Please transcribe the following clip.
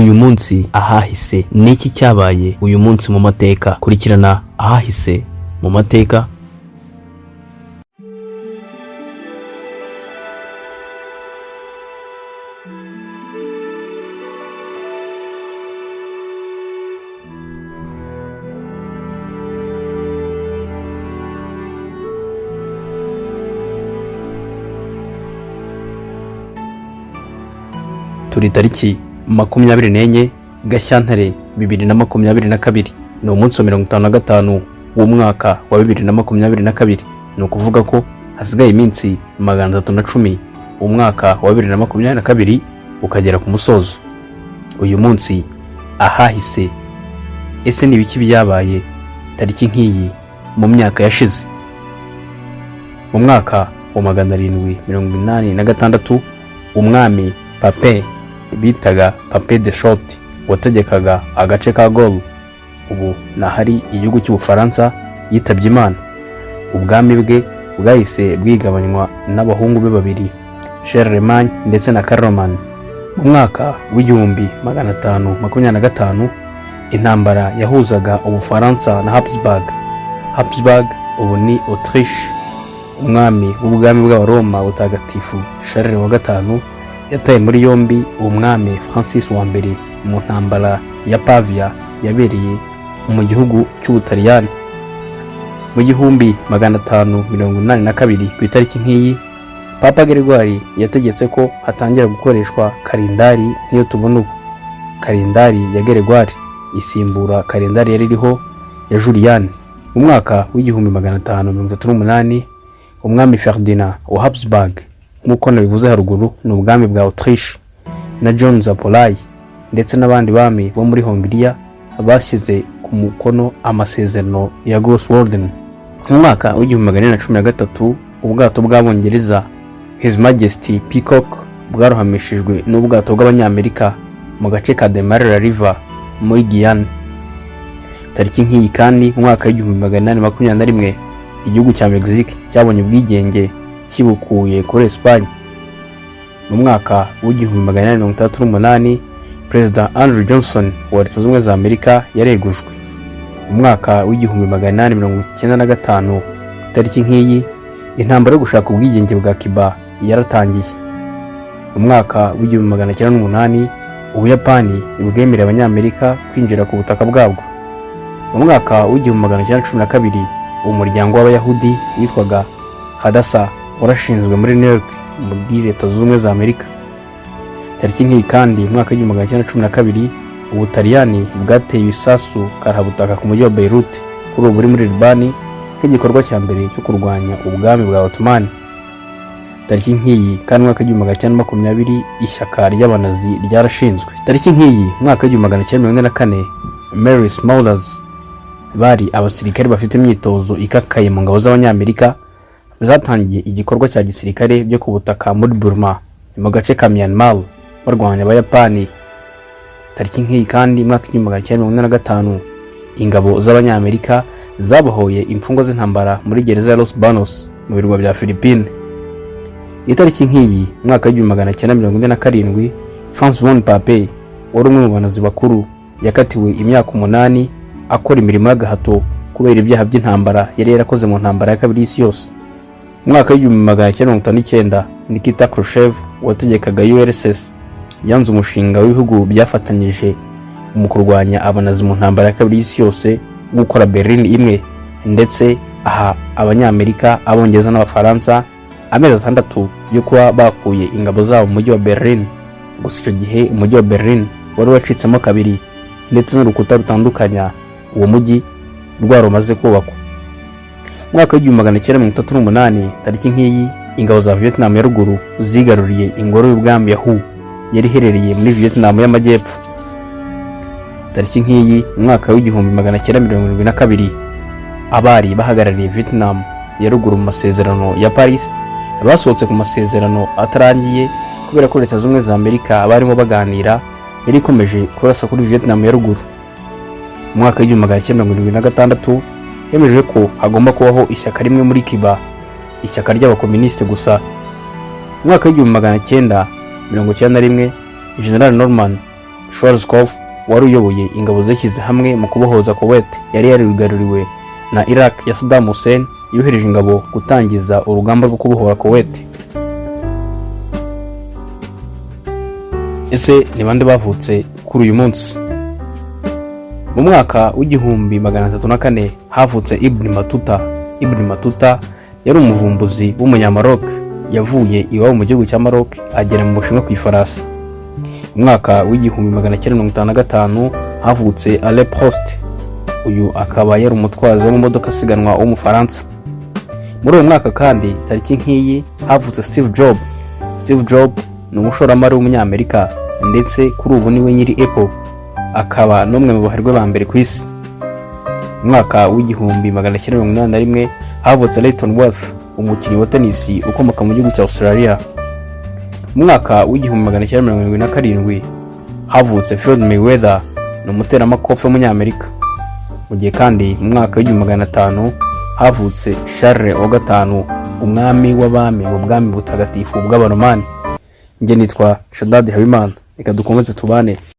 uyu munsi ahahise. Niki cyabaye uyu munsi mu mateka? Kurikirana ahahise mu mateka. Turi tariki 24 Gashyantare 2022. Ni umunsi wa 55 w'umwaka wa 2022. Ni ukuvuga ko hasigaye iminsi 310 umwaka wa 2022 ukagera ku musozo. Uyu munsi ahahise. Ese ni ibiki byabaye tariki nk'iyi mu myaka yashize? Mu mwaka wa 786 umwami Pape bitaga Pape de Short wategekaga agace ka Gaul, ubu nahari igihugu cy'Ubufaransa, yitabye Imana. Ubwami bwe bwahise bwigabanywa n'abahungu be babiri, Charlemagne ndetse na Carloman. Mu mwaka w'1525 intambara yahuzaga Ubufaransa na Habsburg ubu ni Autriche. Umwami w'ubwami bw'Abaroma butagatifu Charles wa gatanu yataye muri yombi umwami Francis wa mbere mu ntambara ya Pavia yabereye mu gihugu cy'Ubutaliyani. Mu 1582 ku itariki nk'iyi, Papa Gregoire yategetse ko hatangira gukoreshwa kalendari nk'iyo tubona ubu. Kalendari ya Gregoire isimbura kalendari yari iriho ya Julian. Mu mwaka w'1538 umwami Ferdinand wa Habsburg, nk'uko nabivuze haruguru, ni ubwami bwa Autriche, na John Zapolay ndetse n'abandi bami bo muri Hongiriya bashyize ku mukono amasezerano ya Grosswalden. Mu mwaka w'1413 ubwato bw'Abongereza His Majesty Peacock bwarohamishijwe n'ubwato bw'Abanyamerika mu gace ka Demerara River muri Guyane. Tariki nk'iyi kandi mu mwaka w'1821 igihugu cya Mexique cyabonye ubwigenge kibukuye kuri Espagne. Mu mwaka w'1868 Perezida Andrew Johnson wa Leta Zunze Ubumwe za Amerika yaregujwe. Mu mwaka w'1895 tariki nk'iyi intambara yo gushaka ubwigenge bwa Cuba yaratangiye. Mu mwaka w'1908 Ubuyapani bwemereye Abanyamerika kwinjira ku butaka bwabwo. Mu mwaka w'1912 umuryango w'Abayahudi witwaga Hadassah warashinzwe muri New York muri Leta Zunze Ubumwe za Amerika. Tariki nk'iyi kandi mu mwaka w'1912 Ubutaliyani bwateye ibisasu karahabutaka ku mujyi wa Beirut kuri ubu muri Libani nk'igikorwa cya mbere cyo kurwanya ubwami bwa Ottoman. Tariki nk'iyi kandi mu mwaka w'1920 ishyaka ry'Abanazi ryarashinzwe. Tariki nk'iyi mu mwaka w'1944 Mary Smulders bari abasirikare bafite imyitozo ikakaye mu ngabo z'Abanyamerika zatangiye igikorwa cya gisirikare byo ku butaka muri Burma mu gace ka Myanmar barwanya Abayapani. Tariki nk'iyi kandi mu mwaka w'1945 ingabo z'Abanyamerika zabohoye imfungwa z'intambara muri gereza ya Los Banos mu birwa bya Philippines. Itariki nk'iyi mu mwaka w'1947 Franz von Pape wari umwe mu banazi bakuru yakatiwe imyaka 8 akora imirimo y'agahato kubera ibyaha by'intambara yari yarakoze mu ntambara ya kabiri y'isi yose. Mu mwaka w'1959 Nikita Khrushchev wategekaga URSS yanze umushinga w'ibihugu byafatanyije mu kurwanya abanazi mu ntambara ya kabiri y'isi yose gukora Berlin imwe, ndetse aha Abanyamerika, Abongereza n'Abafaransa amezi 6 yo kuba bakuye ingabo zabo mu mujyi wa Berlin. Gusa icyo gihe umujyi wa Berlin wari wacitsemo kabiri ndetse n'urukuta rutandukanya uwo mujyi rwarumaze kubakwa. Mu mwaka w'1938 tariki nk'iyi ingabo za Vietnam ya ruguru zigaruriye ingoro y'ubwami ya Hu yari iherereye muri Vietnam y'amajyepfo. Tariki nk'iyi mu mwaka w'1972 abari bahagarariye Vietnam ya ruguru mu masezerano ya Paris basohotse ku masezerano atarangiye kubera ko Leta Zunze Ubumwe za Amerika barimo baganira yari ikomeje kurasa kuri Vietnam ya ruguru. Mu mwaka w'1976 yemeje ko hagomba kubaho ishyaka rimwe muri Cuba, ishyaka ry'abakomuniste gusa. Mu mwaka w'1991 General Norman Schwarzkopf wari uyoboye ingabo zashyize hamwe mu kubohoza Kuwait yari yarigaruriwe na Iraq ya Saddam Hussein, yohereje ingabo gutangiza urugamba rwo kubohora Kuwait. Ese ni bande bavutse kuri uyu munsi? Mu mwaka w'1304 havutse Ibn Battuta. Ibn Battuta yari umuvumbuzi w'umunyamaroc, yavuye iwabo mu gihugu cya Maroc agera mu Bushinwa ku ifarasi. Mu mwaka w'1955 havutse Alain Prost. Uyu akaba yari umutwazi w'imodoka siganwa w'umufaransa. Muri uwo mwaka kandi tariki nk'iyi havutse Steve Jobs. Steve Jobs ni umushoramari w'umunyamerika ndetse kuri ubu niwe nyiri Apple, akaba n'umwe mu baherwe ba mbere ku isi. Mu mwaka w'1981 havutse Lleyton Hewitt, umukinnyi wa tennis ukomoka mu gihugu cya Australia. Mu mwaka w'1977 havutse Floyd Mayweather, ni umuteramakofe w'umunyamerika. Mu gihe kandi mu mwaka w'1500 havutse Charles wa gatanu, umwami w'abami mu bwami butagatifu bw'Abaromani. Njye nitwa Shaddad Habimana, reka dukomeze tubane.